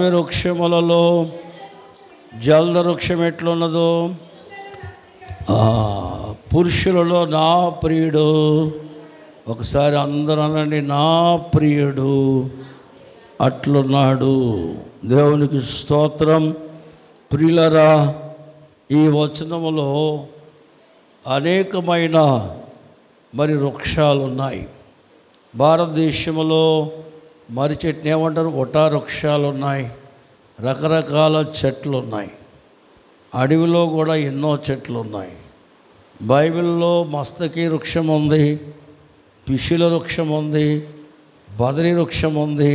వృక్షములలో జల్ద వృక్షం ఎట్లున్నదో పురుషులలో నా ప్రియుడు. ఒకసారి అందరూ అనండి, నా ప్రియుడు అట్లున్నాడు. దేవునికి స్తోత్రం. ప్రియులరా, ఈ వచనములో అనేకమైన వృక్షాలు ఉన్నాయి. భారతదేశంలో మరి చెట్టుని ఏమంటారు, ఒటా వృక్షాలు ఉన్నాయి, రకరకాల చెట్లు ఉన్నాయి. అడవిలో కూడా ఎన్నో చెట్లు ఉన్నాయి. బైబిల్లో మస్తకి వృక్షం ఉంది, పిశుల వృక్షం ఉంది, బదరి వృక్షం ఉంది,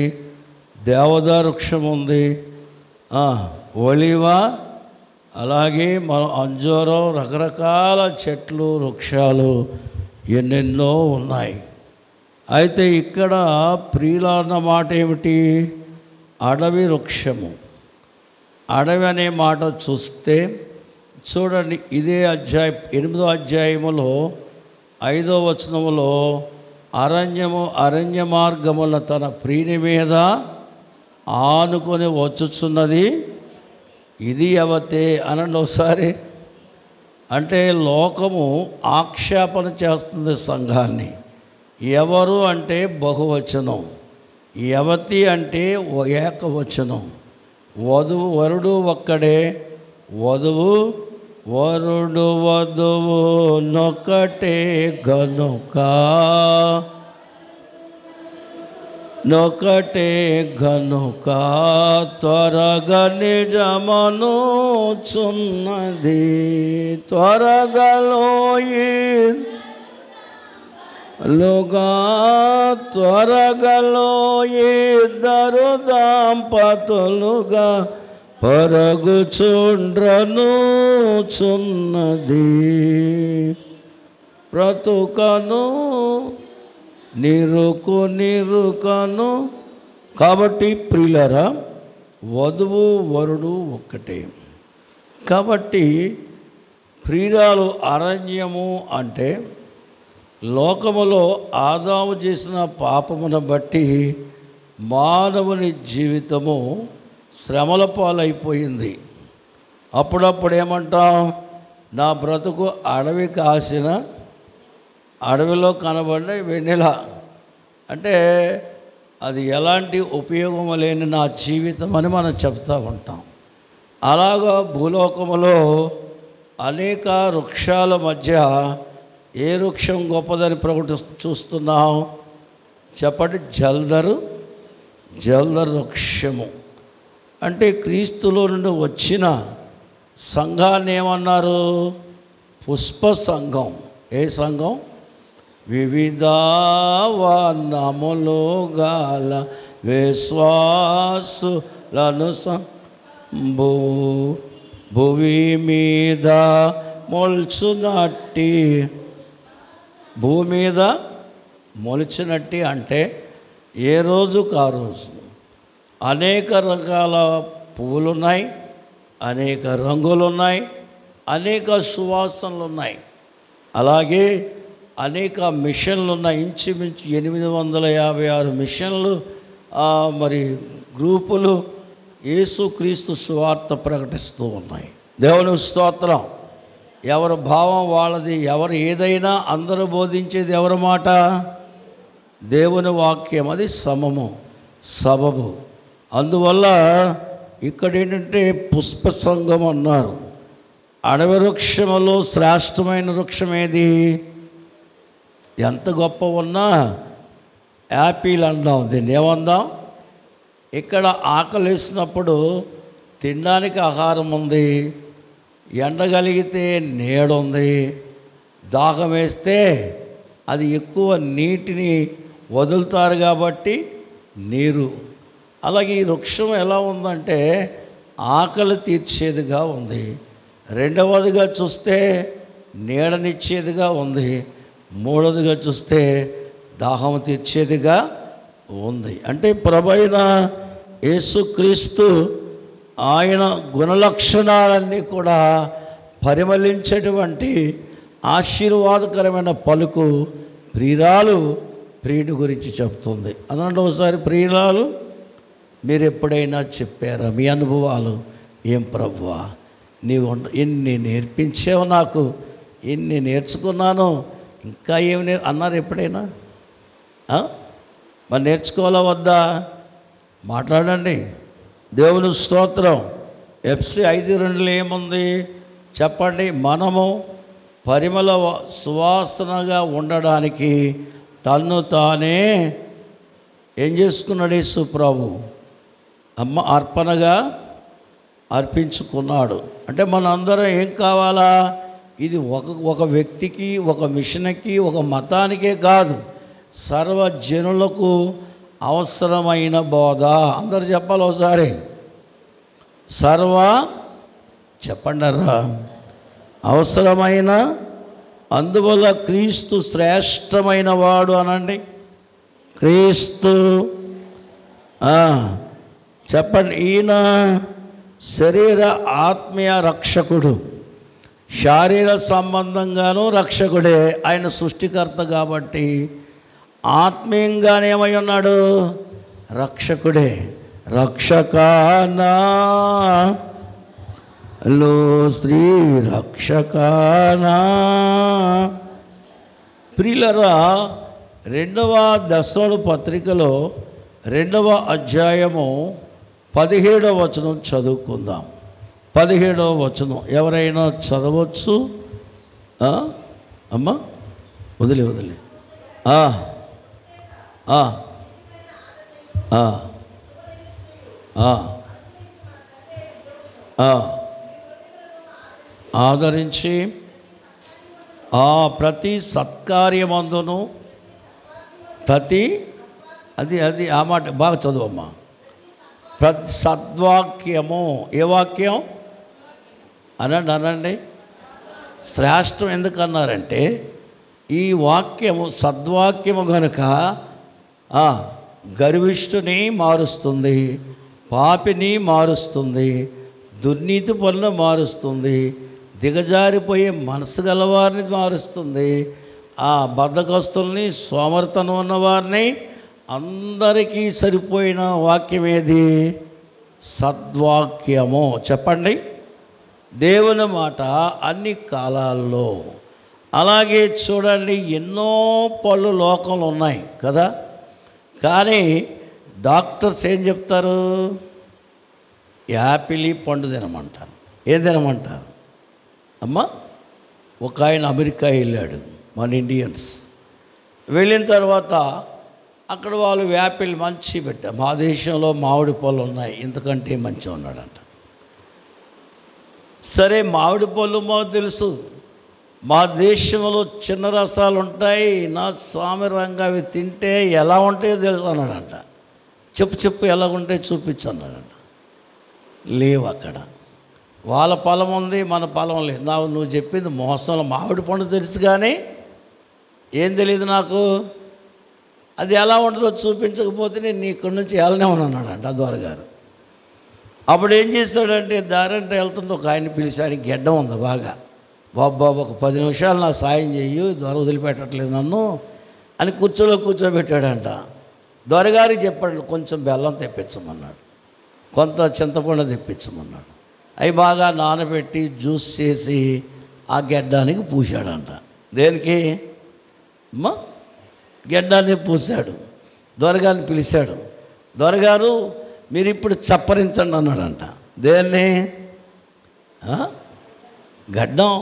దేవదారు వృక్షం ఉంది, ఒలివ, అలాగే మన అంజూరం, రకరకాల చెట్లు వృక్షాలు ఎన్నెన్నో ఉన్నాయి. అయితే ఇక్కడ ప్రియులన్న మాట ఏమిటి? అడవి వృక్షము. అడవి అనే మాట చూస్తే చూడండి, ఇదే అధ్యాయం 8వ అధ్యాయములో 5వ వచనములో అరణ్య మార్గముల తన ప్రియుని మీద ఆనుకొని వచ్చుచున్నది ఇది అవతే అనండి ఒకసారి. అంటే లోకము ఆక్షేపణ చేస్తుంది సంఘాన్ని. ఎవరు అంటే బహువచనం, యవతి అంటే ఏకవచనం. వరుడు ఒక్కడే, వరుడు వధువు నొక్కటే గనుక త్వరగా నిజమనుచున్నది. త్వరగలో ఇద్దరు దంపతులుగా పరుగుచుండ్రనుచున్నది. బ్రతుకను నిరుకను. కాబట్టి ప్రియులరా, వధువు వరుడు ఒక్కటే. కాబట్టి ప్రియురాలు అరణ్యము అంటే లోకములో ఆదాము చేసిన పాపమును బట్టి మానవుని జీవితము శ్రమల పాలైపోయింది. అప్పుడప్పుడు ఏమంటాం, నా బ్రతుకు అడవి కాసిన అడవిలో కనబడిన వెన్నెల. అంటే అది ఎలాంటి ఉపయోగం లేని నా జీవితం అని మనం చెప్తూ ఉంటాం. అలాగా భూలోకములో అనేక వృక్షాల మధ్య ఏ వృక్షం గొప్పదని చూస్తున్నాం చెప్పండి? జల్దరు వృక్షము. అంటే క్రీస్తులో నుండి వచ్చిన సంఘాన్ని ఏమన్నారు? పుష్ప సంఘం. ఏ సంఘం? వివిధ వర్ణములు గల విశ్వాసులను భూమి మీద మొలిచినట్టి అంటే ఏ రోజుకు ఆ రోజు అనేక రకాల పువ్వులు ఉన్నాయి, అనేక రంగులు ఉన్నాయి, అనేక సువాసనలు ఉన్నాయి. అలాగే అనేక మిషన్లు ఉన్నాయి. ఇంచుమించు 856 మిషన్లు గ్రూపులు యేసుక్రీస్తు సువార్త ప్రకటిస్తూ ఉన్నాయి. దేవుని స్తోత్రం. ఎవరి భావం వాళ్ళది. ఎవరు ఏదైనా అందరూ బోధించేది ఎవరి మాట? దేవుని వాక్యం. అది సబబు. అందువల్ల ఇక్కడ ఏంటంటే పుష్ప సంఘం అన్నారు. అడవి వృక్షములో శ్రేష్టమైన వృక్షం ఏది? ఎంత గొప్ప ఉన్నా యాపిల్ అందాం, దీన్ని ఏమందాం? ఇక్కడ ఆకలి వేసినప్పుడు తినడానికి ఆహారం ఉంది, ఎండగలిగితే నీడ ఉంది, దాహం వేస్తే అది ఎక్కువ నీటిని వదులుతారు కాబట్టి నీరు. అలాగే ఈ వృక్షం ఎలా ఉందంటే ఆకలి తీర్చేదిగా ఉంది. రెండవదిగా చూస్తే నీడనిచ్చేదిగా ఉంది. మూడవదిగా చూస్తే దాహం తీర్చేదిగా ఉంది. అంటే ప్రభైన యేసుక్రీస్తు ఆయన గుణలక్షణాలన్నీ కూడా పరిమళించేటువంటి ఆశీర్వాదకరమైన పలుకు ప్రియురాలు ప్రియుని గురించి చెప్తుంది. అదంటే ఒకసారి ప్రియురాలు మీరు ఎప్పుడైనా చెప్పారా మీ అనుభవాలు? ఏం ప్రభువా నీవు ఎన్ని నేర్పించావు, నాకు ఎన్ని నేర్చుకున్నాను, ఇంకా ఏమి అన్నారు ఎప్పుడైనా? మరి నేర్చుకోవాలా వద్దా? మాట్లాడండి. దేవుని స్తోత్రం. ఎఫ్సి 5:2 ఏముంది చెప్పండి? మనము పరిమళ సువాసనగా ఉండడానికి తన్ను తానే ఏం చేసుకున్నాడు యేసు ప్రభు? అర్పణగా అర్పించుకున్నాడు. అంటే మనందరం ఏం కావాలా? ఇది ఒక వ్యక్తికి, ఒక మిషన్కి, ఒక మతానికే కాదు, సర్వజనులకు అవసరమైన బోధ. అందరు చెప్పాలి ఒకసారి. చెప్పండరా, అవసరమైన, అందువల్ల క్రీస్తు శ్రేష్టమైన వాడు అనండి. క్రీస్తు చెప్పండి. ఈయన శరీర ఆత్మీయ రక్షకుడు, శారీర సంబంధంగానూ రక్షకుడే. ఆయన సృష్టికర్త కాబట్టి ఆత్మీయంగానేమై ఉన్నాడు? రక్షకుడే. రక్షకానా లో శ్రీ రక్షకానా. ప్రియులరా, 2వ దశలోని పత్రికలో 2వ అధ్యాయము 17వ వచనం చదువుకుందాం. 17వ వచనం ఎవరైనా చదవచ్చు? అమ్మా వదిలే ఆదరించి ప్రతి సత్కార్యమందును అది ఆ మాట బాగా చదువమ్మా. ప్రతి సద్వాక్యము. ఏ వాక్యం అనండి. శ్రేష్టం ఎందుకన్నారంటే ఈ వాక్యము సద్వాక్యము కనుక గర్విష్ఠుని మారుస్తుంది, పాపిని మారుస్తుంది, దుర్నీతి పనులు మారుస్తుంది, దిగజారిపోయే మనసు గలవారిని మారుస్తుంది, బద్ధకస్తుల్ని, సోమరితనం ఉన్నవారిని, అందరికీ సరిపోయిన వాక్యం ఏది? సద్వాక్యము. చెప్పండి. దేవుని మాట అన్ని కాలాల్లో. అలాగే చూడండి, ఎన్నో పళ్ళు లోకంలో ఉన్నాయి కదా, కానీ డాక్టర్స్ ఏం చెప్తారు? యాపిల్ పండు తినమంటారు. ఏం తినమంటారు అమ్మా? ఒక ఆయన అమెరికా వెళ్ళాడు, మన ఇండియన్స్. వెళ్ళిన తర్వాత అక్కడ వాళ్ళు యాపిల్ మంచి పెట్టారు. మా దేశంలో మామిడి పళ్ళు ఉన్నాయి, ఇంతకంటే మంచిగా ఉన్నాడంట. సరే, మామిడి పళ్ళు మాకు తెలుసు, మా దేశంలో చిన్న రసాలు ఉంటాయి, నా సామిరంగా అవి తింటే ఎలా ఉంటాయో తెలుసు అన్నాడంట. చెప్పు ఎలా ఉంటాయి చూపించు అన్నాడంట. లేవు అక్కడ. వాళ్ళ పొలం ఉంది, మన పొలం లేదు. నువ్వు చెప్పింది మోసంలో మామిడి పండు తెలుసు కానీ ఏం తెలియదు నాకు, అది ఎలా ఉంటుందో చూపించకపోతే నేను ఇక్కడి నుంచి వెళ్ళనే ఉన్నాడంట ఆ దొరగారు. అప్పుడు ఏం చేశాడంటే, దారంటే వెళ్తుంటే ఒక ఆయన పిలిచాడు. గెడ్డం ఉంది బాగా. బాబు ఒక 10 నిమిషాలు నాకు సాయం చెయ్యి, దొర వదిలిపెట్టట్లేదు నన్ను అని కుర్చీలో కూర్చోబెట్టాడంట. దొరగారికి చెప్పాడు, కొంచెం బెల్లం తెప్పించమన్నాడు, కొంత చింతపండు తెప్పించమన్నాడు. అవి బాగా నానబెట్టి జ్యూస్ చేసి ఆ గెడ్డానికి పూసాడంట. దేనికి అమ్మా? గెడ్డాన్ని పూసాడు. దొరగారిని పిలిచాడు. దొరగారు, మీరు ఇప్పుడు చప్పరించండి అన్నాడంట. దేన్ని? గడ్డం.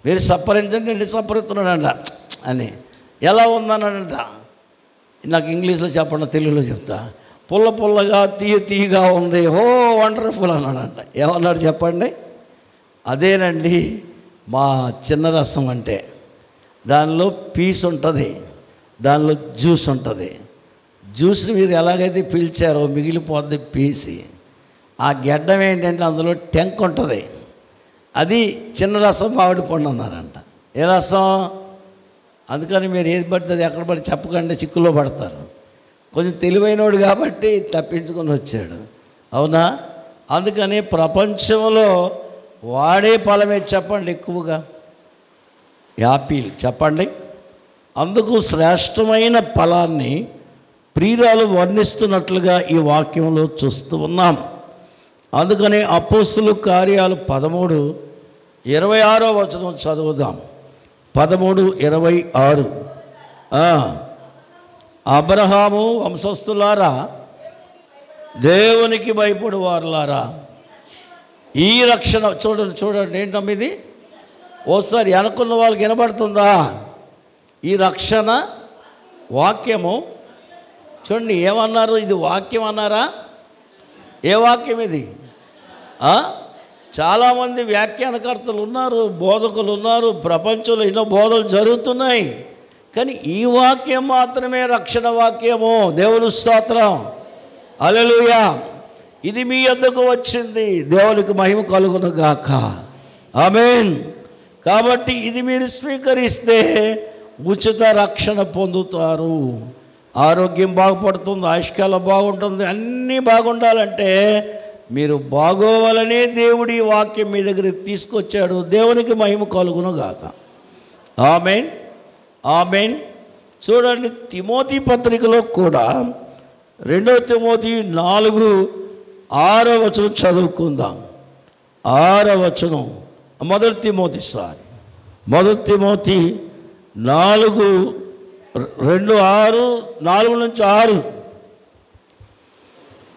మీరు చప్పరించండి. నేను చప్పరిస్తున్నాడంట అని. ఎలా ఉందన్నాడంట. నాకు ఇంగ్లీష్లో చెప్పండి, తెలుగులో చెప్తా. పుల్లగా తీయగా ఉంది. ఓ వండర్ఫుల్ అన్నాడంట. ఏమన్నాడు చెప్పండి? అదేనండి మా చిన్న రసం అంటే. దానిలో పీస్ ఉంటుంది, దానిలో జ్యూస్ ఉంటుంది. జ్యూస్ని మీరు ఎలాగైతే పీల్చారో మిగిలిపోద్ది పీసి. ఆ గెడ్డం ఏంటంటే అందులో టెంక్ ఉంటుంది, అది చిన్న రసం మామిడి పండు అన్నారంట. ఏ రసం? అందుకని మీరు ఏది పడుతుంది ఎక్కడ పడి చెప్పకండి, చిక్కులో పడతారు. కొంచెం తెలివైనోడు కాబట్టి తప్పించుకొని వచ్చాడు. అవునా? అందుకని ప్రపంచంలో వాడే ఫలమే చెప్పండి ఎక్కువగా, యాపిల్. చెప్పండి. అందుకు శ్రేష్టమైన ఫలాన్ని ప్రియురాలు వర్ణిస్తున్నట్లుగా ఈ వాక్యంలో చూస్తూ ఉన్నాం. అందుకని అపోస్తుల కార్యాలు 13:26 చదువుదాం. 13:26. అబ్రహాము వంశస్థులారా, దేవునికి భయపడు వారులారా, ఈ రక్షణ చూడండి ఏంటమ్మా ఇది? ఓసారి అనుకున్న వాళ్ళకి వినబడుతుందా? ఈ రక్షణ వాక్యము చూడండి. ఏమన్నారు? ఇది వాక్యం అన్నారా? ఏ వాక్యం ఇది? చాలామంది వ్యాఖ్యానకర్తలు ఉన్నారు, బోధకులు ఉన్నారు, ప్రపంచంలో ఎన్నో బోధలు జరుగుతున్నాయి. కానీ ఈ వాక్యం మాత్రమే రక్షణ వాక్యము. దేవుని స్తోత్రం, హల్లెలూయా. ఇది మీ యొద్దకు వచ్చింది, దేవునికి మహిమ కలుగును గాక. ఆమేన్. కాబట్టి ఇది మీరు స్వీకరిస్తే ఉచిత రక్షణ పొందుతారు. ఆరోగ్యం బాగుపడుతుంది, ఆయుష్కాలం బాగుంటుంది, అన్నీ బాగుండాలంటే మీరు బాగోవాలనే దేవుడి వాక్యం మీ దగ్గరికి తీసుకొచ్చాడు. దేవునికి మహిమ కలుగును గాక. ఆమేన్, ఆమేన్. చూడండి, తిమోతి పత్రికలో కూడా 2 తిమోతి 4:6 చదువుకుందాం. 6 మొదటి తిమోతి 4:2-6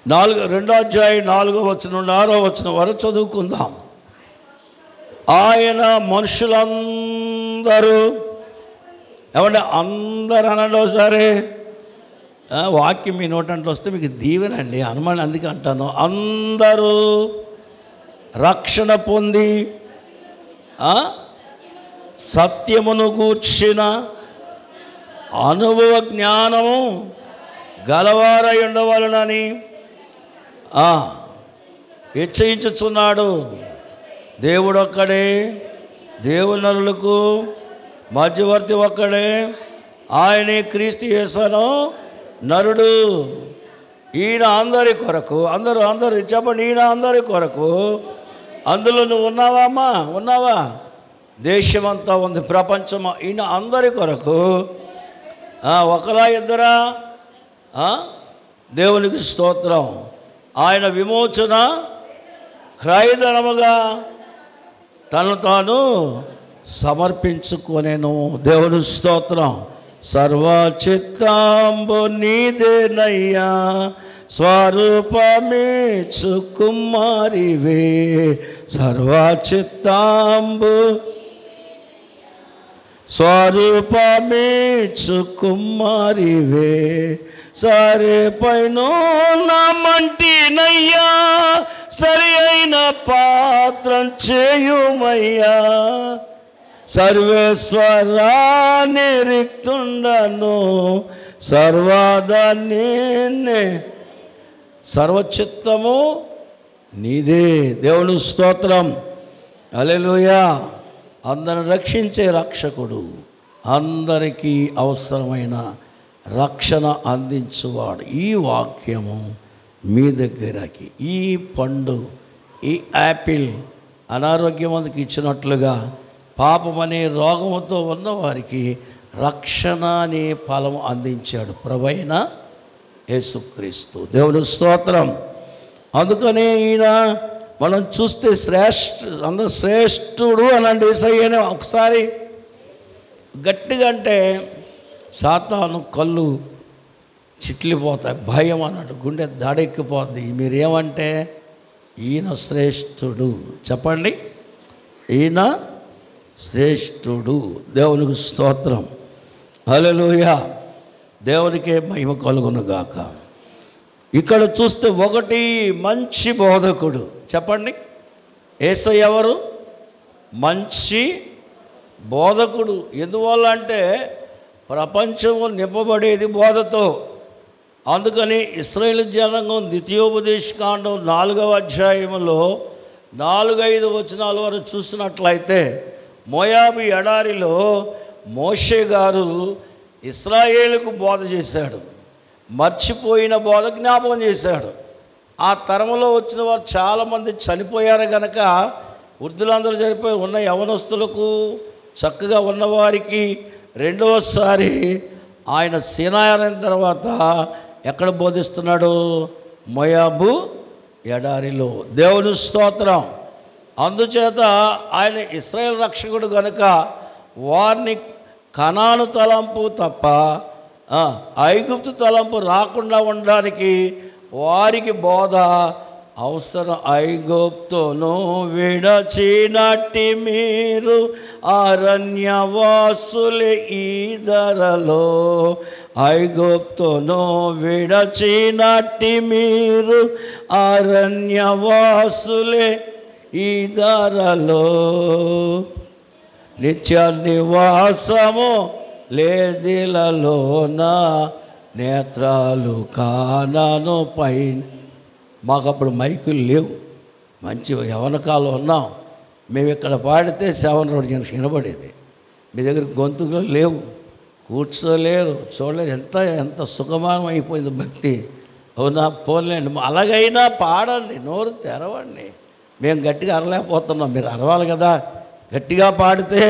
2వ అధ్యాయం 4వ నుండి 6వ వరకు చదువుకుందాం. ఆయన మనుషులందరూ, ఏమంటే అందరూ అనండి ఒకసారి. వాక్యం మీ నోటంటే వస్తే మీకు దీవెనండి అనుమానం, అందుకే అంటాను. అందరూ రక్షణ పొంది సత్యమును గూర్చిన అనుభవ జ్ఞానము గలవారై ఉండవలనని హెచ్చరించుచున్నాడు. దేవుడొక్కడే, దేవుని నరులకు మధ్యవర్తి ఒక్కడే, ఆయనే క్రీస్తు యేసును నరుడు. ఈయన అందరి కొరకు, అందరూ చెప్పండి, ఈయన అందరి కొరకు. అందులో నువ్వు ఉన్నావా అమ్మా? ఉన్నావా? దేశమంతా ఉంది, ప్రపంచమా. ఈయన అందరి కొరకు. ఒకరా ఇద్దరా? దేవునికి స్తోత్రం. ఆయన విమోచన క్రయధనముగా తను తాను సమర్పించుకొనెను. దేవుని స్తోత్రం. సర్వచిత్తాంబు నీదేనయ్యా, స్వరూపమేచు కుమారివే. సర్వచిత్తాంబు స్వరూపమేచు కుమారివే. సరే పైన మంటినయ్యా, సరి అయిన పాత్రం చేయుమయ్యా. సర్వేశ్వరా నిరిక్తుండను, సర్వాదాన్ని సర్వచిత్తము నీదే. దేవుని స్తోత్రం, హల్లెలూయా. అందరిని రక్షించే రక్షకుడు, అందరికీ అవసరమైన రక్షణ అందించువాడు. ఈ వాక్యము మీ దగ్గరకి, ఈ పండు, ఈ యాపిల్ అనారోగ్యమందుకు ఇచ్చినట్లుగా పాపమనే రోగముతో ఉన్నవారికి రక్షణ అనే ఫలం అందించాడు ప్రభువైన యేసుక్రీస్తు. దేవుని స్తోత్రం. అందుకనే ఈయన మనం చూస్తే అందరూ శ్రేష్ఠుడు అనండి యేసయ్యనే. ఒకసారి గట్టిగా అంటే సాతాను కళ్ళు చిట్లిపోతాయి, భయం అన్నాడు, గుండె దాడెక్కిపోద్ది. మీరేమంటే ఈయన శ్రేష్ఠుడు చెప్పండి, ఈయన శ్రేష్ఠుడు. దేవునికి స్తోత్రం, హల్లెలూయా. దేవునికే మహిమ కలుగును గాక. ఇక్కడ చూస్తే ఒకటి మంచి బోధకుడు చెప్పండి. యేసయ్య ఎవరు? మంచి బోధకుడు. ఎందువల్ల అంటే ప్రపంచము నింపబడేది బోధతో. అందుకని ఇశ్రాయేలు జనాంగం ద్వితీయోపదేశకాండం 4వ అధ్యాయంలో 4-5 వచనాల వరకు చూసినట్లయితే, మోయాబు ఎడారిలో మోషే గారు ఇశ్రాయేలుకు బోధ చేశాడు. మర్చిపోయిన బోధ జ్ఞాపకం చేశాడు. ఆ తరంలో వచ్చిన వారు చాలామంది చనిపోయారు కనుక వృద్ధులందరూ చనిపోయి ఉన్న యవనస్తులకు, చక్కగా ఉన్నవారికి రెండవసారి ఆయన సీనాయన తర్వాత ఎక్కడ బోధిస్తున్నాడు? మోయాబు ఎడారిలో. దేవుని స్తోత్రం. అందుచేత ఆయన ఇశ్రాయేలు రక్షకుడు కనుక వారిని కనాను తలంపు తప్ప ఐగుప్తు తలంపు రాకుండా ఉండడానికి వారికి బోధ అవసరం. ఐగుప్తును విడచినట్టి మీరు అరణ్యవాసులే ఈ ధరలో. ఐగుప్తును విడచినట్టి మీరు అరణ్యవాసులే ఈ ధరలో. నిత్య నివాసము లేదిలలోన నేత్రాలు కానను పైన. మాకు అప్పుడు మైకులు లేవు, మంచి యవన కాలం ఉన్నాం. మేము ఇక్కడ పాడితే 7 రోడ్ జనకి వినబడేది. మీ దగ్గర గొంతుకులు లేవు, కూర్చోలేరు, చూడలేరు. ఎంత సుఖమానం అయిపోయింది భక్తి. అవునా? పోలేండి, అలాగైనా పాడండి, నోరు తెరవండి. మేము గట్టిగా అరలేకపోతున్నాం, మీరు అరవాలి కదా. గట్టిగా పాడితే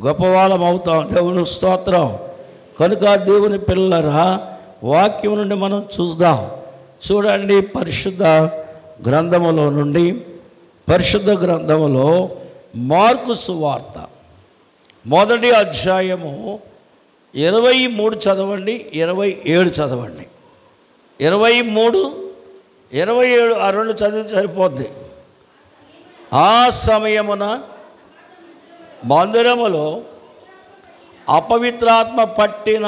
గొప్పవాళ్ళం అవుతాం. దేవుని స్తోత్రం. కనుక దేవుని పిల్లరా, వాక్యం నుండి మనం చూద్దాం. చూడండి, పరిశుద్ధ గ్రంథములో నుండి, పరిశుద్ధ గ్రంథములో మార్కు సువార్త 1వ అధ్యాయము 23 చదవండి, 27 చదవండి. 23, 27 ఆ రెండు చదివితే సరిపోద్ది. ఆ సమయమున మందిరములో అపవిత్రాత్మ పట్టిన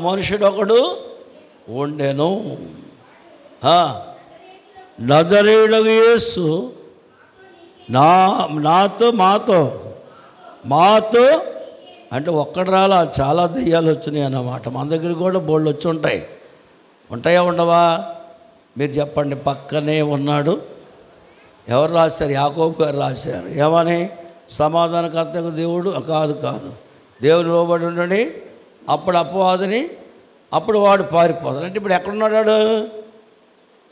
మనుషుడొకడు ఉండెను. నజరేయుడగు యేసు మాతో అంటే ఒక్కడు రాలా, చాలా దెయ్యాలు వచ్చినాయి అన్నమాట. మన దగ్గర కూడా బోళ్ళు వచ్చి ఉంటాయా ఉండవా? మీరు చెప్పండి. పక్కనే ఉన్నాడు. ఎవరు రాశారు? యాకోబు గారు రాశారు. ఏమని? సమాధానకర్తకు దేవుడు కాదు దేవుని లోబడి ఉండని, అప్పుడు అపవాదిని, అప్పుడు వాడు పారిపోతాడు. అంటే ఇప్పుడు ఎక్కడున్నాడు?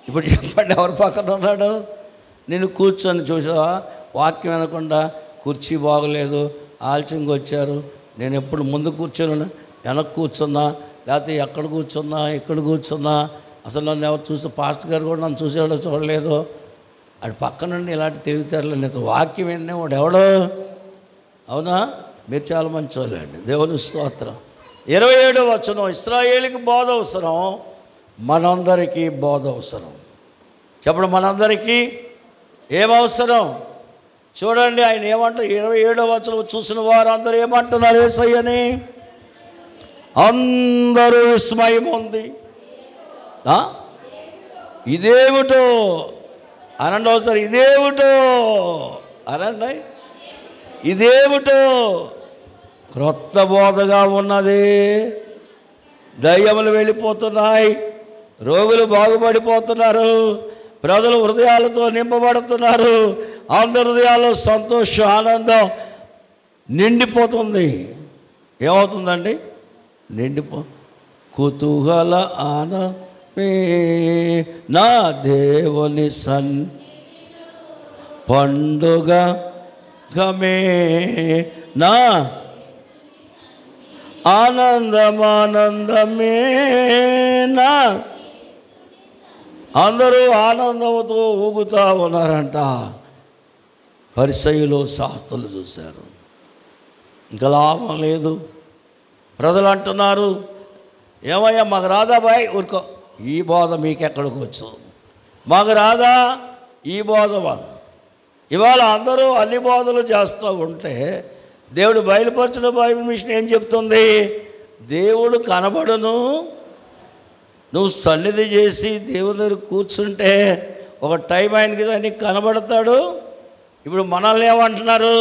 ఇప్పుడు చెప్పండి, ఎవరి పక్కన ఉన్నాడు? నేను కూర్చొని చూసావా? వాక్యం వినకుండా కుర్చీ బాగలేదు, ఆలస్యంగా వచ్చారు. నేను ఎప్పుడు ముందు కూర్చొని వెనక్కి కూర్చున్నా, లేకపోతే ఎక్కడ కూర్చున్నా, ఇక్కడ కూర్చున్నా, అసలు నన్ను ఎవరు చూస్తే పాస్టర్ గారు కూడా నన్ను చూసేవాడో చూడలేదు. అది పక్కనుండి ఇలాంటి తెలివితేటలు లేదు. వాక్యం వినేవాడు ఎవడో? అవునా? మీరు చాలా మంచి వాళ్ళండి. దేవుని స్తోత్రం. 27వ వచనం, ఇశ్రాయేలుకి బోధ అవసరం, మనందరికీ బోధ అవసరం. చెప్పడం మనందరికీ ఏమవసరం? చూడండి, ఆయన ఏమంటారు? 27వ వచనం చూసిన వారు అందరూ ఏమంటున్నారు? యేసయ్యని అందరూ విస్మయం ఉంది. ఇదేమిటో అనండి ఒకసారి, ఇదేమిటో అనండి, ఇదేమిటో క్రొత్త బోధగా ఉన్నది. దయ్యములు వెళ్ళిపోతున్నాయి, రోగులు బాగుపడిపోతున్నారు, ప్రజలు హృదయాలతో నింపబడుతున్నారు, అందరి హృదయాల్లో సంతోషం, ఆనందం నిండిపోతుంది. ఏమవుతుందండి? కుతూహల ఆనందమే నా దేవుని పండుగ గమే నా ఆనందమే నా. అందరూ ఆనందంతో ఊగుతూ ఉన్నారంట. పరిసయ్యులు శాస్త్రులు చూశారు, ఇంకా లాభం లేదు. ప్రజలు అంటున్నారు, ఏమయ్యా మాకు రాదా బాయ్? ఊరుకో, ఈ బోధ మీకెక్కడికి వచ్చు, మాకు రాదా ఈ బోధ? ఇవాళ అందరూ అన్ని బోధలు చేస్తూ ఉంటే దేవుడు బయలుపరిచిన బైబిల్ మిషన్ ఏం చెప్తుంది? దేవుడు కనబడును, నువ్వు సన్నిధి చేసి దేవుని దగ్గర కూర్చుంటే ఒక టైం ఆయనకి నీకు కనబడతాడు. ఇప్పుడు మనల్ని ఏమంటున్నారు?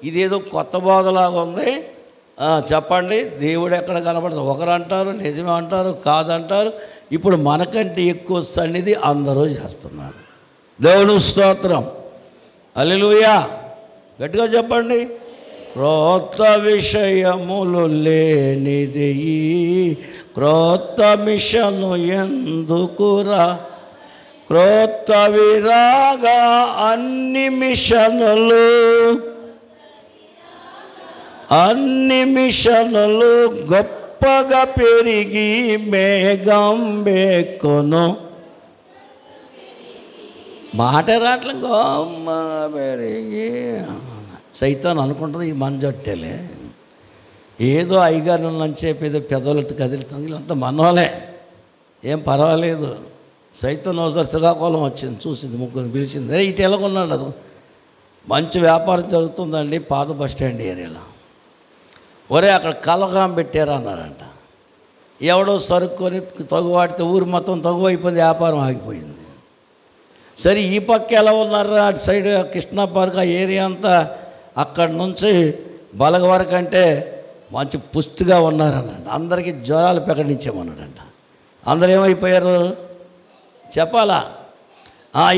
ఇదేదో కొత్త బోధలాగా ఉంది. చెప్పండి, దేవుడు ఎక్కడ కనబడతాడు? ఒకరు అంటారు నిజమే అంటారు, కాదంటారు. ఇప్పుడు మనకంటే ఎక్కువ సన్నిధి అందరూ చేస్తున్నారు. దేవుని స్తోత్రం, హల్లెలూయా. గట్టిగా చెప్పండి. క్రొత్త విషయములు లేనిది క్రొత్త మిషను ఎందుకురా? క్రొత్త విరాగా అన్ని మిషనులు గొప్ప గొప్పగా పెరిగి మేఘం బెక్కును. మాట రావట్లే, గొమ్మ పెరిగి. సైతాన్ అనుకుంటుంది ఈ మంజొట్టేలే, ఏదో అయ్యగారు అని చెప్పి ఏదో పెదవులట్టు కదులుతుంది, వీళ్ళంతా మనవాళ్ళే, ఏం పర్వాలేదు. సైతాన్ ఒకసారి శ్రీకాకుళం వచ్చింది, చూసింది, ముగ్గురిని పిలిచింది. ఇటు ఎలాగొన్నాడు, అది మంచి వ్యాపారం జరుగుతుందండి పాత బస్ స్టాండ్ ఏరియాలో. ఒరే అక్కడ కలగాం పెట్టారా అన్నారంట. ఎవడో సరుక్కొని తగువాడితే ఊరు మొత్తం తగు అయిపోయింది, వ్యాపారం ఆగిపోయింది. సరే ఈ పక్క ఎలా ఉన్నారా, అటు సైడ్ కృష్ణా పార్క్ ఆ ఏరియా అంతా, అక్కడి నుంచి బలగ వరకు అంటే మంచి పుష్టిగా ఉన్నారన్నాడు. అందరికీ జ్వరాలు ప్రకటించామన్నాడంట. అందరూ ఏమైపోయారు చెప్పాలా?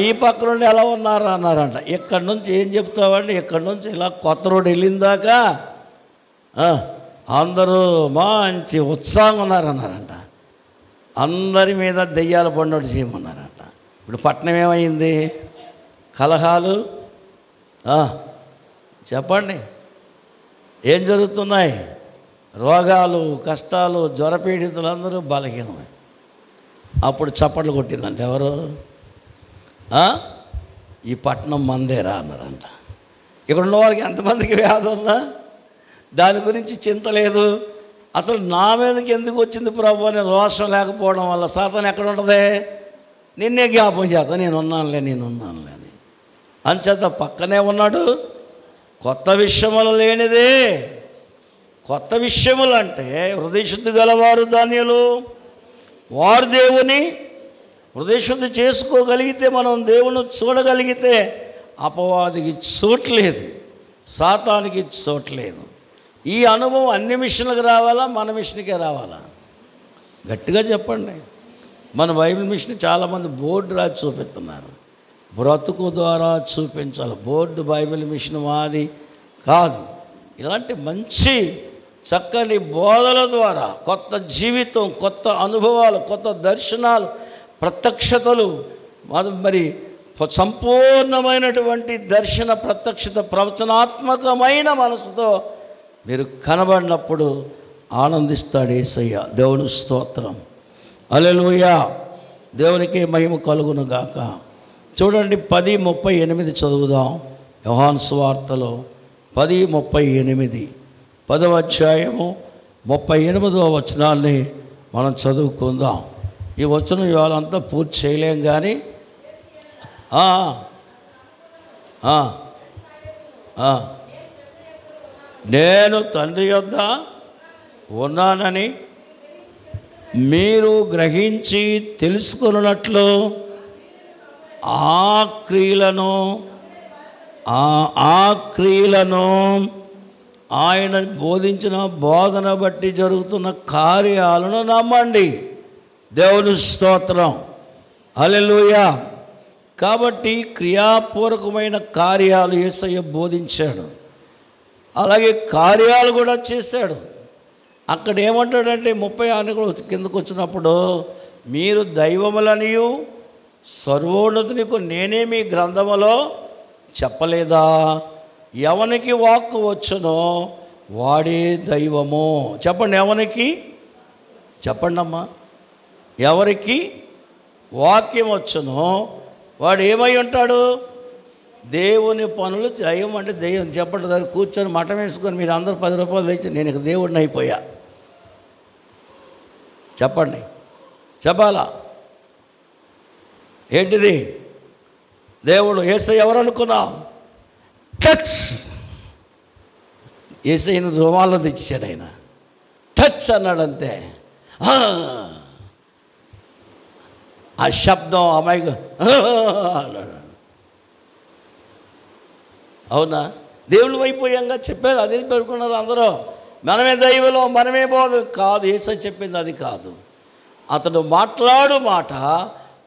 ఈ పక్క నుండి ఎలా ఉన్నారా అన్నారంట. ఇక్కడి నుంచి ఏం చెప్తావండి, ఇక్కడి నుంచి ఇలా కొత్త రోడ్డు వెళ్ళిందాకా అందరూ మంచి ఉత్సాహంగా ఉన్నారన్నారంట. అందరి మీద దెయ్యాల పండుగ చేయమన్నారంట. ఇప్పుడు పట్టణం ఏమైంది? కలహాలు, చెప్పండి ఏం జరుగుతున్నాయి? రోగాలు, కష్టాలు, జ్వరపీడితులు అందరూ బలహీనమై. అప్పుడు చప్పట్లు కొట్టిందంటే ఎవరు? ఈ పట్టణం మందేరా అన్నారంట. ఇక్కడ ఉన్న వాళ్ళకి ఎంతమందికి వ్యాధున్నా దాని గురించి చింత లేదు. అసలు నా మీదకి ఎందుకు వచ్చింది ప్రభు అని రోషం లేకపోవడం వల్ల సాతాను ఎక్కడ ఉంటుంది? నిన్నే జ్ఞాపం చేత నేనున్నానులే అని. అంచేత పక్కనే ఉన్నాడు. కొత్త విషయములు లేనిదే. కొత్త విషయములు అంటే హృదయశుద్ధి గలవారు ధన్యులు, వారు దేవుని హృదయశుద్ధి చేసుకోగలిగితే, మనం దేవుని చూడగలిగితే అపవాదికి చోట్లేదు, సాతానికి చోట్లేదు. ఈ అనుభవం అన్ని మిషన్లకు రావాలా, మన మిషన్కే రావాలా? గట్టిగా చెప్పండి. మన బైబిల్ మిషన్ చాలామంది బోర్డు రాసి చూపిస్తున్నారు. బ్రతుకు ద్వారా చూపించాలి. బోర్డు బైబిల్ మిషన్ మాది కాదు. ఇలాంటి మంచి చక్కని బోధల ద్వారా కొత్త జీవితం, కొత్త అనుభవాలు, కొత్త దర్శనాలు, ప్రత్యక్షతలు, మరి సంపూర్ణమైనటువంటి దర్శన ప్రత్యక్షత, ప్రవచనాత్మకమైన మనసుతో మీరు కనబడినప్పుడు ఆనందిస్తాడు యేసయ్య. దేవుని స్తోత్రం, హల్లెలూయా. దేవునికి మహిమ కలుగును గాక. చూడండి 10:38 చదువుదాం. యోహాను సువార్తలో 10:38, 10వ అధ్యాయము 38వ వచనాన్ని మనం చదువుకుందాం. ఈ వచనం ఇవాళంతా పూర్తి చేయలేం కానీ నేను తండ్రి యొద్ద ఉన్నానని మీరు గ్రహించి తెలుసుకున్నట్లు ఆ క్రియలను ఆయన బోధించిన బోధన బట్టి జరుగుతున్న కార్యాలను నమ్మండి. దేవుని స్తోత్రం, హల్లెలూయా. కాబట్టి క్రియాపూర్వకమైన కార్యాలు యేసయ్య బోధించాడు, అలాగే కార్యాలు కూడా చేశాడు. అక్కడ ఏమంటాడంటే 36 కిందకు వచ్చినప్పుడు, మీరు దైవములనియు సర్వోన్నతునికు నేనే మీ గ్రంథములో చెప్పలేదా? ఎవనికి వాక్కు వచ్చునో వాడే దైవము. చెప్పండి, ఎవరికి? చెప్పండి అమ్మా. ఎవరికి వాక్యం వచ్చునో వాడు ఏమై ఉంటాడు? దేవుని పనులు దైవం అంటే దైవం. చెప్పండి, దాన్ని కూర్చొని మఠం వేసుకొని మీరు అందరూ 10 రూపాయలు తెచ్చి నేను ఇక దేవుడిని అయిపోయా చెప్పండి, చెప్పాలా? ఏంటిది దేవుడు? యేసయ్య ఎవరు అనుకున్నావు? టచ్. యేసయ్యను రుమాల్లో తెచ్చాడు ఆయన. టచ్ అన్నాడు అంతే. ఆ శబ్దం అమ్మాయికి అన్నాడు. అవునా? దేవుడు అయిపోయాంగా చెప్పాడు. అదే పెట్టుకున్నారు అందరూ. మనమే దైవలో, మనమే బోధ కాదు. యేసయ్య చెప్పింది అది కాదు. అతడు మాట్లాడు మాట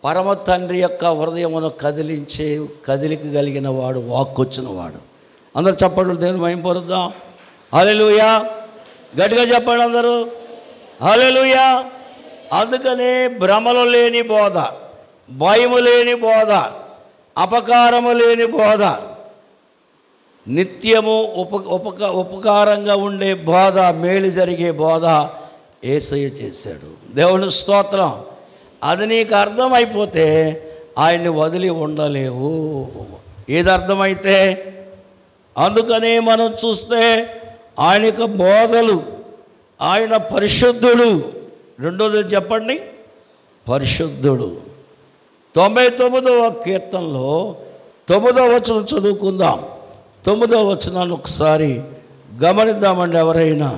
పరమ తండ్రి యొక్క హృదయమును కదిలించే కదిలిక కలిగిన వాడు, వాక్కొచ్చిన వాడు. అందరూ చెప్పండి, దేవుని మహిమపరుద్దాం. హల్లెలూయా. గట్టిగా చెప్పండి అందరూ, హల్లెలూయా. అందుకనే భ్రమలు లేని బోధ, భయము లేని బోధ, అపకారము లేని బోధ, నిత్యము ఉపకారంగా ఉండే బోధ, మేలు జరిగే బోధ యేసయ్య చేశాడు. దేవుని స్తోత్రం. అది నీకు అర్థమైపోతే ఆయన్ని వదిలి ఉండలేవు. ఏది అర్థమైతే, అందుకని మనం చూస్తే ఆయన యొక్క బోధలు, ఆయన పరిశుద్ధుడు. రెండోది చెప్పండి, పరిశుద్ధుడు. 99వ కీర్తనలో 9వ వచనం చదువుకుందాం. 9వ వచనాన్ని ఒకసారి గమనిద్దామండి. ఎవరైనా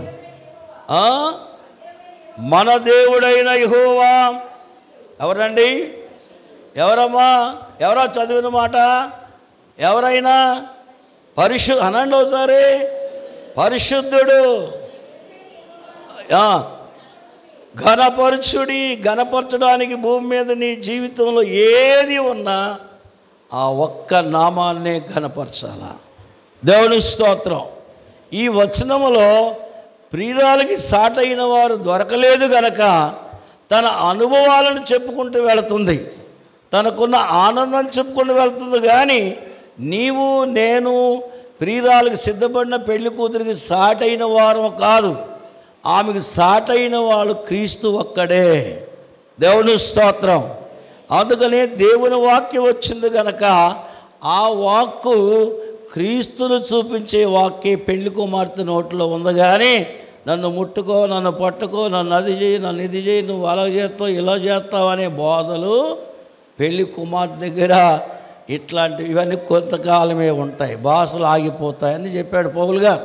మన దేవుడైన యెహోవా. ఎవరండి? ఎవరమ్మా? ఎవరో చదివిన మాట? ఎవరైనా అనండి ఒకసారి. పరిశుద్ధుడు. ఘనపరచుడి. ఘనపరచడానికి భూమి మీద నీ జీవితంలో ఏది ఉన్నా ఆ ఒక్క నామాన్నే ఘనపరచాలా. దేవుని స్తోత్రం. ఈ వచనములో ప్రియురాలకి సాటైన వారు దొరకలేదు గనక తన అనుభవాలను చెప్పుకుంటూ వెళుతుంది, తనకున్న ఆనందం చెప్పుకుంటూ వెళుతుంది. కానీ నీవు నేను ప్రియురాలకు సిద్ధపడిన పెళ్లి కూతురికి సాటైన వారం కాదు. ఆమెకు సాటైన వాళ్ళు క్రీస్తు ఒక్కడే. దేవుని స్తోత్రం. అందుకనే దేవుని వాక్యం వచ్చింది కనుక ఆ వాక్కు క్రీస్తును చూపించే వాక్యే పెళ్లి కుమార్తె నోట్లో ఉంది. కానీ నన్ను ముట్టుకో, నన్ను పట్టుకో, నన్ను అది చేయి, నన్ను ఇది చేయి, నువ్వు అలా చేస్తావు, ఇలా చేస్తావు అనే బోధలు పెళ్లి కుమార్తె దగ్గర ఇవన్నీ కొంతకాలమే ఉంటాయి. భాషలు ఆగిపోతాయని చెప్పాడు పౌలు గారు.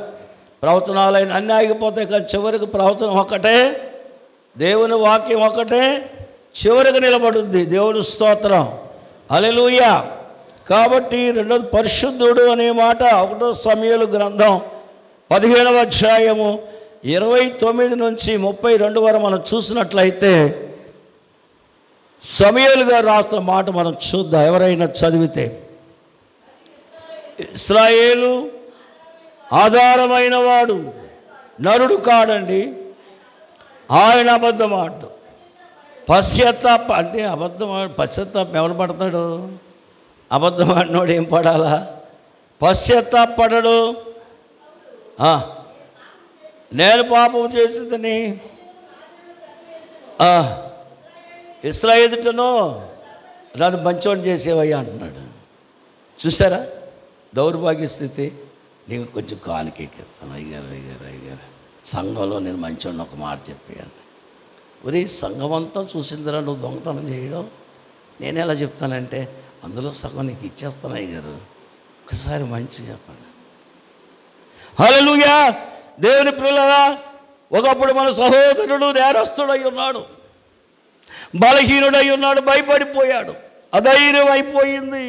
ప్రవచనాలైన అన్నీ ఆగిపోతాయి, కానీ చివరికి ప్రవచనం ఒకటే, దేవుని వాక్యం ఒకటే చివరికి నిలబడుద్ది. దేవుని స్తోత్రం. హల్లెలూయా. కాబట్టి రెండోది పరిశుద్ధుడు అనే మాట 1 సమూయేలు గ్రంథం 15వ అధ్యాయము 29 నుంచి 32 వరకు మనం చూసినట్లయితే సమూయేలు గారు రాస్తున్న మాట మనం చూద్దాం. ఎవరైనా చదివితే. ఇశ్రాయేలు ఆధారమైన వాడు నరుడు కాడండి, ఆయన అబద్ధమాడు. పశ్చాత్తాప అంటే పశ్చాత్తాపం ఎవరు పడతాడు? అబద్ధమాడినోడు ఏం పడాలా? పశ్చాత్తాపడడు. నేను పాపం చేసిందని ఇశ్రాయేలు ఎదుటను నన్ను మంచోడిని చేసేవయ్యా అంటున్నాడు. చూసారా దౌర్భాగ్య స్థితి? నీకు కొంచెం కానికెక్కిస్తాను. అయ్యారు సంఘంలో నేను మంచోడిని ఒక మాట చెప్పాను. ఒరే సంఘం అంతా చూసిందిరా నువ్వు దొంగతనం చేయడం. నేను ఎలా చెప్తానంటే అందులో సగం నీకు ఇచ్చేస్తాను అయ్యారు, ఒకసారి మంచి చెప్పండి. హల్లెలూయా. దేవుని ప్రియులారా, ఒకప్పుడు మన సహోదరుడు నేరస్తుడై ఉన్నాడు, బలహీనుడై ఉన్నాడు, భయపడిపోయాడు, అధైర్యం అయిపోయింది.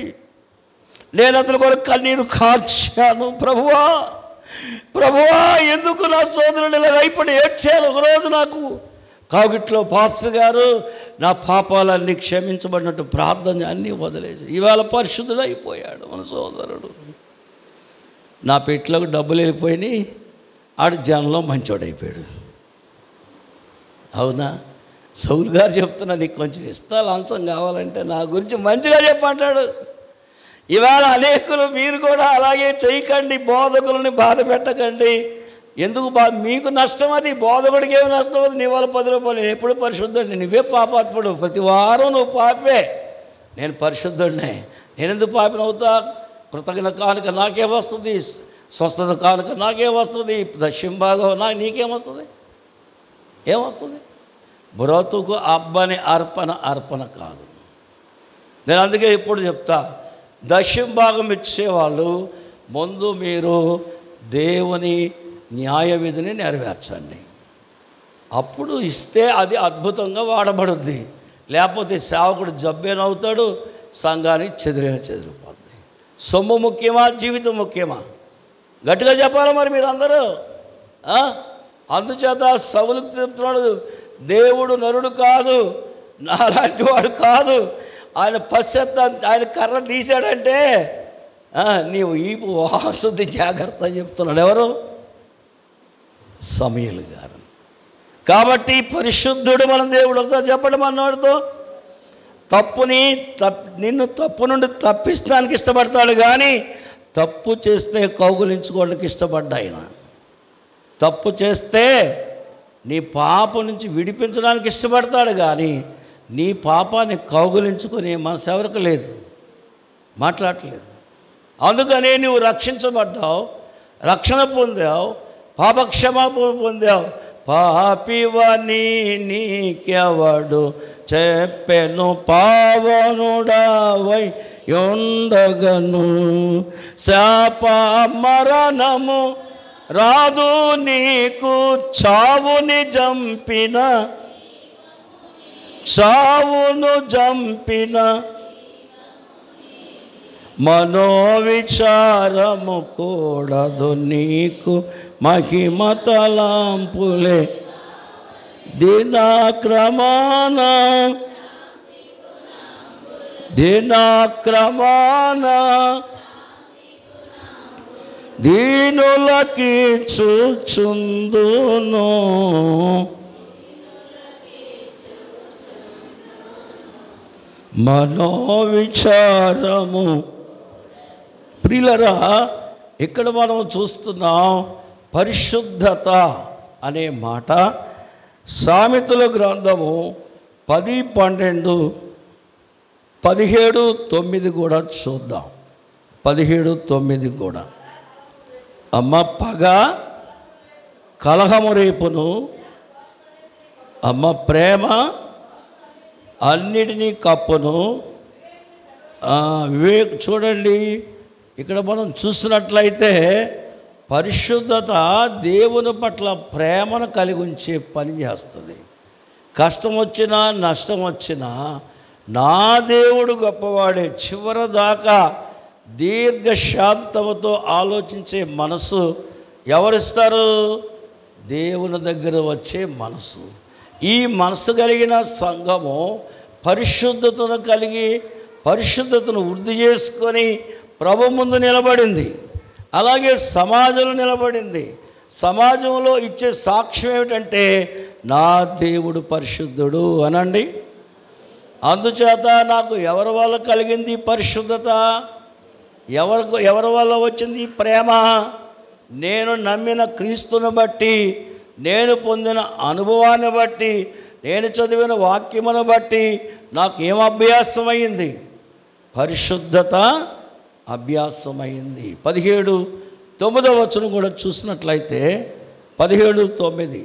నేను అతని కొరకు కన్నీరు కార్చాను. ప్రభువా ప్రభువా ఎందుకు నా సోదరుడు ఇలా భయపడి ఏడ్చాను. ఒకరోజు నాకు కాగిట్లో పాస్టర్ గారు నా పాపాలన్నీ క్షమించబడినట్టు ప్రార్థన అన్నీ వదిలేసి ఇవాళ పరిశుద్ధుడు అయిపోయాడు మన సోదరుడు. నా పెట్లోకి డబ్బులు వెళ్ళిపోయినాయి, ఆడు జనంలో మంచోడైపోయాడు. అవునా? సౌలు గారు చెప్తున్నా, నీకు కొంచెం ఇస్తా లంచం కావాలంటే నా గురించి మంచిగా చెప్పంటాడు. ఇవాళ అనేకులు మీరు కూడా అలాగే చేయకండి, బోధకులని బాధ పెట్టకండి. ఎందుకు మీకు నష్టం? అది బోధకుడికి ఏమి నష్టం? అది నీ వాళ్ళ 10 రూపాయలు. ఎప్పుడు పరిశుద్ధుడిని? నువ్వే పాపాత్ముడు, ప్రతి వారం నువ్వు పాపే. నేను పరిశుద్ధుడినే, నేనెందుకు పాపినవుతా? కృతజ్ఞత కానుక నాకే వస్తుంది, స్వస్థత కానుక నాకే వస్తుంది, దశం భాగం నీకేమొస్తుంది? ఏమొస్తుంది? బ్రతుకు అబ్బని అర్పణ కాదు. నేను అందుకే ఇప్పుడు చెప్తా, దశం భాగం ఇచ్చేవాళ్ళు ముందు మీరు దేవుని న్యాయ విధిని నెరవేర్చండి. అప్పుడు ఇస్తే అది అద్భుతంగా వాడబడుద్ది. లేకపోతే సేవకుడు జబ్బేనవుతాడు, సంఘానికి చెదిరిపోద్ది. సొమ్ము ముఖ్యమా, జీవితం ముఖ్యమా? గట్టిగా చెప్పాలి మరి మీరు అందరూ. అందుచేత సౌలుకు చెప్తున్నాడు, దేవుడు నరుడు కాదు, నాలాంటి వాడు కాదు. ఆయన ఆయన కర్ర తీశాడంటే నీవు ఈపు వాసుద్ది, జాగ్రత్త అని చెప్తున్నాడు. ఎవరు? సమూయేలు గారు. కాబట్టి పరిశుద్ధుడు మన దేవుడు. ఒకసారి చెప్పండి మనవాడితో. నిన్ను తప్పు నుండి తప్పించడానికి ఇష్టపడతాడు, కానీ తప్పు చేస్తే కౌగులించుకోవడానికి ఇష్టపడ్డా ఆయన. తప్పు చేస్తే నీ పాపం నుంచి విడిపించడానికి ఇష్టపడతాడు, కానీ నీ పాపాన్ని కౌగులించుకునే మనసు ఎవరికి లేదు, మాట్లాడట్లేదు. అందుకనే నువ్వు రక్షించబడ్డావు, రక్షణ పొందావు, పాపక్షమాపణ పొందావు. పాపివని నీకెవడు చెప్పెను, పావనుడవై ఉండగను. శాప మరణము రాదు నీకు, చావును జంపిన మనోవిచారము కూడదు నీకు, మహిమ తలంపులే దినక్రమాన దీనులకి చూచుందును. మనోవిచారము. ప్రియులరా, ఇక్కడ మనం చూస్తున్నాం పరిశుద్ధత అనే మాట. సామెతల గ్రంథము 10, 12, 17, 9 కూడా చూద్దాం. 17, 9 కూడా. అమ్మ పగ కలహము రేపును, అమ్మ ప్రేమ అన్నిటినీ కప్పును. చూడండి, ఇక్కడ మనం చూసినట్లయితే పరిశుద్ధత దేవుని పట్ల ప్రేమను కలిగి ఉంచే పని చేస్తుంది. కష్టం వచ్చినా నష్టం వచ్చినా నా దేవుడు గొప్పవాడే, చివరి దాకా దీర్ఘశాంతముతో ఆలోచించే మనసు ఎవరిస్తారు? దేవుని దగ్గర వచ్చే మనసు. ఈ మనసు కలిగిన సంఘము పరిశుద్ధతను కలిగి పరిశుద్ధతను వృద్ధి చేసుకొని ప్రభు ముందు నిలబడింది. అలాగే సమాజంలో నిలబడింది. సమాజంలో ఇచ్చే సాక్ష్యం ఏమిటంటే నా దేవుడు పరిశుద్ధుడు అనండి. అందుచేత నాకు ఎవరి వల్ల కలిగింది పరిశుద్ధత? ఎవరి వల్ల వచ్చింది ప్రేమ? నేను నమ్మిన క్రీస్తుని బట్టి, నేను పొందిన అనుభవాన్ని బట్టి, నేను చదివిన వాక్యమును బట్టి నాకు ఏం అభ్యాసమైంది? పరిశుద్ధత అభ్యాసమైంది. 17:9 కూడా చూసినట్లయితే 17:9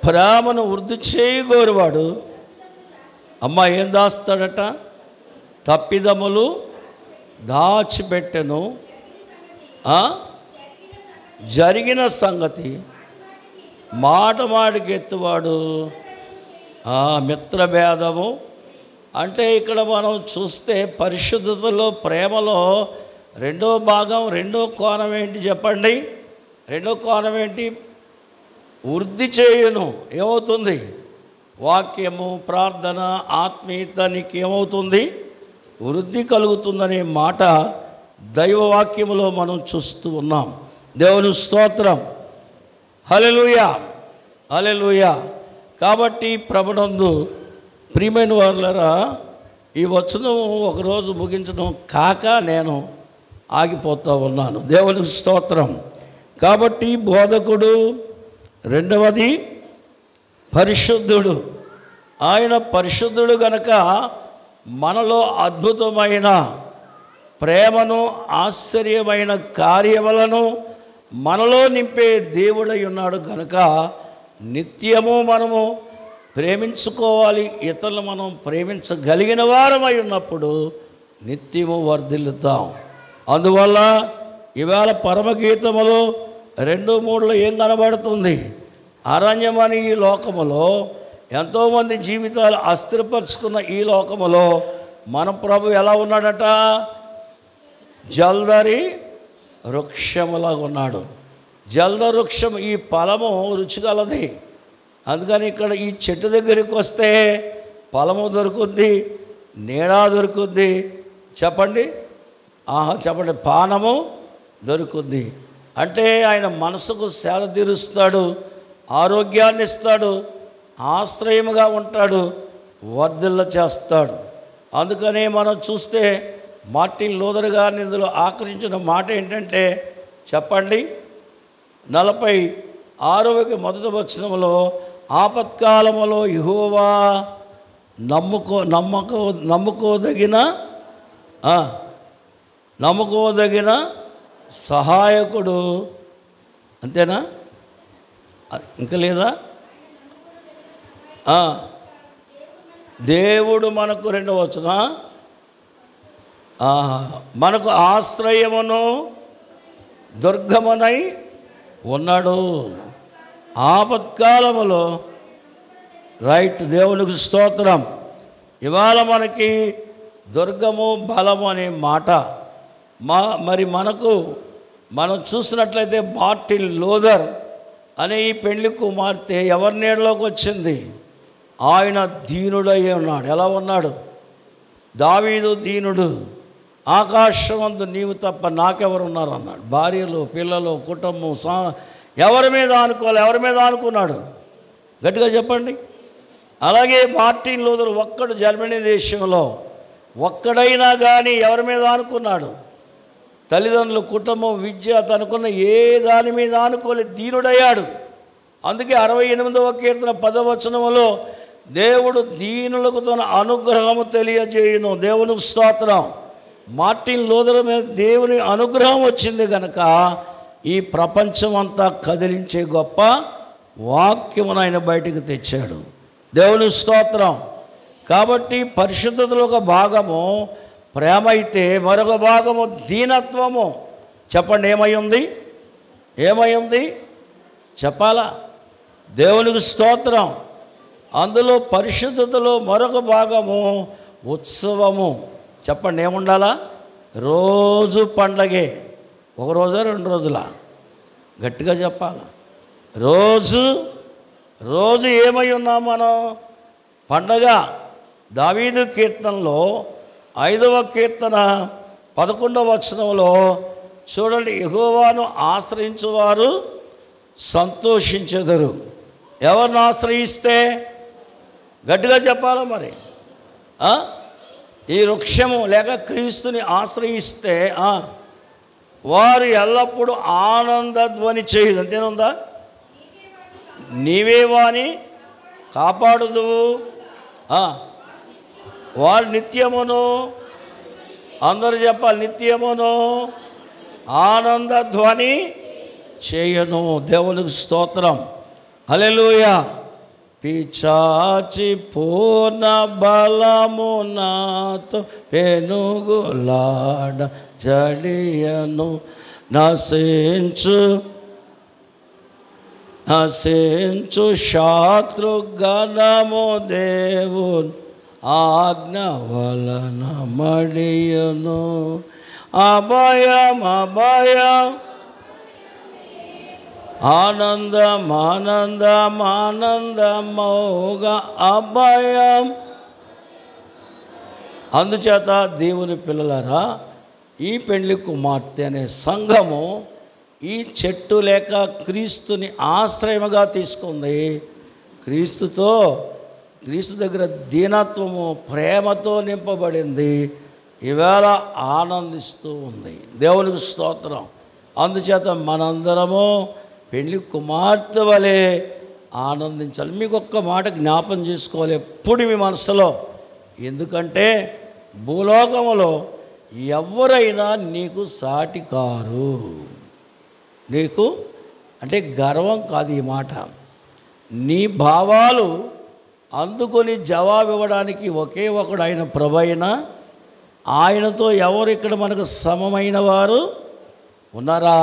ప్రేమను వృద్ధి చేయగోరువాడు అమ్మ ఏం దాస్తాడట? తప్పిదములు దాచిపెట్టెను, జరిగిన సంగతి మాట మాటికి ఎత్తువాడు మిత్రభేదము. అంటే ఇక్కడ మనం చూస్తే పరిశుద్ధతలో ప్రేమలో రెండో భాగం, రెండో కోణం ఏంటి చెప్పండి? రెండో కోణం ఏంటి? వృద్ధి చేయును. ఏమవుతుంది? వాక్యము, ప్రార్థన, ఆత్మీయత నీకు ఏమవుతుంది? వృద్ధి కలుగుతుందనే మాట దైవవాక్యములో మనం చూస్తూ ఉన్నాం. దేవుని స్తోత్రం. హల్లెలూయా, హల్లెలూయా. కాబట్టి ప్రభునందు ప్రియమైన వారులారా, ఈ వచనం ఒకరోజు ముగించడం కాక నేను ఆగిపోతూ ఉన్నాను. దేవునికి స్తోత్రం. కాబట్టి బోధకుడు, రెండవది పరిశుద్ధుడు. ఆయన పరిశుద్ధుడు గనక మనలో అద్భుతమైన ప్రేమను, ఆశ్చర్యమైన కార్యములను మనలో నింపే దేవుడై ఉన్నాడు కనుక నిత్యము మనము ప్రేమించుకోవాలి. ఇతరులు మనం ప్రేమించగలిగిన వారమై ఉన్నప్పుడు నిత్యము వర్ధిల్లుతాం. అందువల్ల ఇవాళ పరమగీతములో 2:3 ఏం కనబడుతుంది? అరణ్యమని ఈ లోకములో ఎంతోమంది జీవితాలు అస్థిరపరుచుకున్న ఈ లోకములో మన ప్రభు ఎలా ఉన్నాడట? జల్దరి వృక్షములాగా ఉన్నాడు. జల్దరి వృక్షం, ఈ ఫలము రుచిగలది. అందుకని ఇక్కడ ఈ చెట్టు దగ్గరికి వస్తే ఫలము దొరుకుద్ది, నీడ దొరుకుద్ది. చెప్పండి, చెప్పండి, పానము దొరుకుద్ది. అంటే ఆయన మనసుకు సేద తీరుస్తాడు, ఆరోగ్యాన్ని ఇస్తాడు, ఆశ్రయముగా ఉంటాడు, వర్ధిల్ల చేస్తాడు. అందుకనే మనం చూస్తే మార్టిన్ లూథర్ గారిని ఇందులో ఆకర్షించిన మాట ఏంటంటే చెప్పండి, 40 6వ మొదటి వచనంలో ఆపత్కాలములో యెహోవా నమ్ముకోదగిన సహాయకుడు. అంతేనా? ఇంకా లేదా? దేవుడు మనకు 2వ వచనం మనకు ఆశ్రయమును దుర్గమునై ఉన్నాడు. ఆపత్కాలములో రైట్. దేవునికి స్తోత్రం. ఇవాళ మనకి దుర్గము బలము అనే మాట మరి మనం చూసినట్లయితే బార్టిల్ లోదర్ అనే ఈ పెండ్లి కుమార్తె ఎవరి నీడలోకి వచ్చింది? ఆయన దీనుడై ఉన్నాడు. ఎలా ఉన్నాడు? దావీదు దీనుడు. ఆకాశమందు నీవు తప్ప నాకెవరున్నారు అన్నాడు. భార్యలు, పిల్లలు, కుటుంబం ఎవరి మీద అనుకున్నాడు? గట్టిగా చెప్పండి. అలాగే మార్టిన్ లూథర్ ఒక్కడు జర్మనీ దేశంలో ఒక్కడైనా కానీ ఎవరి మీద అనుకున్నాడు? తల్లిదండ్రులు, కుటుంబం, విద్య, తనకున్న ఏ దాని మీద అనుకోలే, దీనుడయ్యాడు. అందుకే 68వ కీర్తన 10వ వచనంలో దేవుడు దీనులకు తన అనుగ్రహము తెలియజేయును. దేవునికి స్తోత్రం. మార్టిన్ లూథర్ మీద దేవుని అనుగ్రహం వచ్చింది కనుక ఈ ప్రపంచం అంతా కదిలించే గొప్ప వాక్యమును ఆయన బయటికి తెచ్చాడు. దేవుని స్తోత్రం. కాబట్టి పరిశుద్ధతలో ఒక భాగము ప్రేమ అయితే మరొక భాగము దీనత్వము. చెప్పండి, ఏమై ఉంది చెప్పాలా? దేవునికి స్తోత్రం. అందులో పరిశుద్ధతలో మరొక భాగము ఉత్సవము. చెప్పండి, ఏముండాలా? రోజు పండగే. 1 రోజా 2 రోజులా? గట్టిగా చెప్పాలా? రోజు ఏమై ఉన్నాం మనం? పండగ. దావీదు కీర్తనలో 5వ కీర్తన 11వ వచనంలో చూడండి, యెహోవాను ఆశ్రయించువారు సంతోషించెదరు. ఎవరిని ఆశ్రయిస్తే? గట్టిగా చెప్పాలా మరి? ఈ వృక్షము లేక క్రీస్తుని ఆశ్రయిస్తే వారు ఎల్లప్పుడూ ఆనందధ్వని చేయదు. అంతేనుందా? నీవే వాని కాపాడుదువు, వారు నిత్యమును, అందరూ చెప్పాలి, నిత్యమును ఆనందధ్వని చేయను. దేవునికి స్తోత్రం. హల్లెలూయా. పిచాచి పూర్ణ బలము నాతో పెనుగులాడ జడియను. నశించు శత్రుగణము దేవుని ఆజ్ఞ వలన మడియను. అభయం ఆనందమౌగా అభయం. అందుచేత దేవుని పిల్లలారా, ఈ పెండ్లి కుమార్తె అనే సంఘము ఈ చెట్టు లేక క్రీస్తుని ఆశ్రయముగా తీసుకుంది. క్రీస్తు దగ్గర దీనత్వము, ప్రేమతో నింపబడింది. ఈవేళ ఆనందిస్తూ ఉంది. దేవునికి స్తోత్రం. అందుచేత మనందరము పెళ్లి కుమార్తె వలె ఆనందించాలి. మీకు ఒక్క మాట జ్ఞాపం చేసుకోవాలి ఎప్పుడు మీ మనసులో. ఎందుకంటే భూలోకములో ఎవరైనా నీకు సాటి కారు. నీకు అంటే గర్వం కాదు ఈ మాట. నీ భావాలు అందుకొని జవాబు ఇవ్వడానికి ఒకే ఒకడు ఆయన ప్రభువైన ఆయనతో ఎవరు ఇక్కడ మనకు సమమైన వారు ఉన్నారా?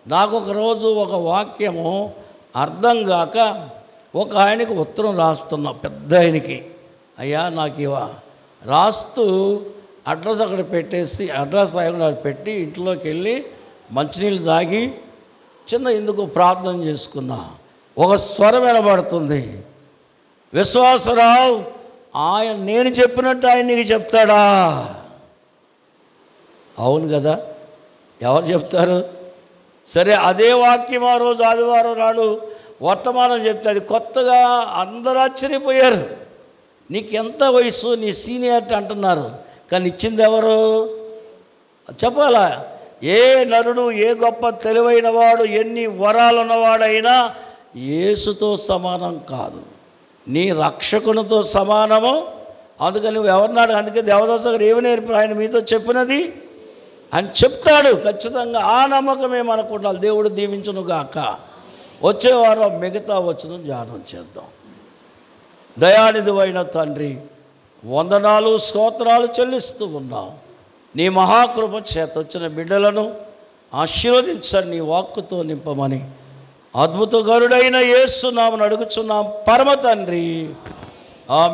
నాకు ఒకరోజు ఒక వాక్యము అర్థం కాక ఒక ఆయనకి ఉత్తరం రాస్తున్నా, పెద్ద ఆయనకి. అయ్యా నాకు రాస్తూ అడ్రస్ అక్కడ పెట్టేసి అడ్రస్ అక్కడ పెట్టి ఇంట్లోకి వెళ్ళి మంచినీళ్ళు తాగి చిన్న ఎందుకు ప్రార్థన చేసుకున్నా. ఒక స్వరం వినబడుతుంది, విశ్వాసరావు ఆయన నేను చెప్పినట్టు ఆయన నీకు చెప్తాడా? అవును కదా, ఎవరు చెప్తారు? సరే, అదే వాక్యం ఆ రోజు ఆదివారం నాడు వర్తమానం చెప్తే అది కొత్తగా అందరూ ఆశ్చర్యపోయారు. నీకెంత వయసు, నీ సీనియర్టీ అంటున్నారు, కానీ ఇచ్చింది ఎవరు చెప్పాలా? ఏ నరుడు, ఏ గొప్ప తెలివైన వాడు, ఎన్ని వరాలు ఉన్నవాడైనా యేసుతో సమానం కాదు. నీ రక్షకునితో సమానము. అందుకని నువ్వు ఎవరినాడు, అందుకే దేవదాసు గారు ఏమి నేర్పి ఆయన మీతో చెప్పినది అని చెప్తాడు ఖచ్చితంగా. ఆ నమ్మకమే మనకు ఉండాలి. దేవుడు దీవించునుగాక. వచ్చే వారం మిగతా వచ్చిన ధ్యానం చేద్దాం. దయానిధివైన తండ్రి, వందనాలు స్తోత్రాలు చెల్లిస్తూ ఉన్నాం. నీ మహాకృప చేత వచ్చిన బిడ్డలను ఆశీర్వదించండి, నీ వాక్కుతో నింపమని అద్భుతగరుడైన యేసు నామమున అడుగుచున్నాం పరమ తండ్రి. ఆమేన్.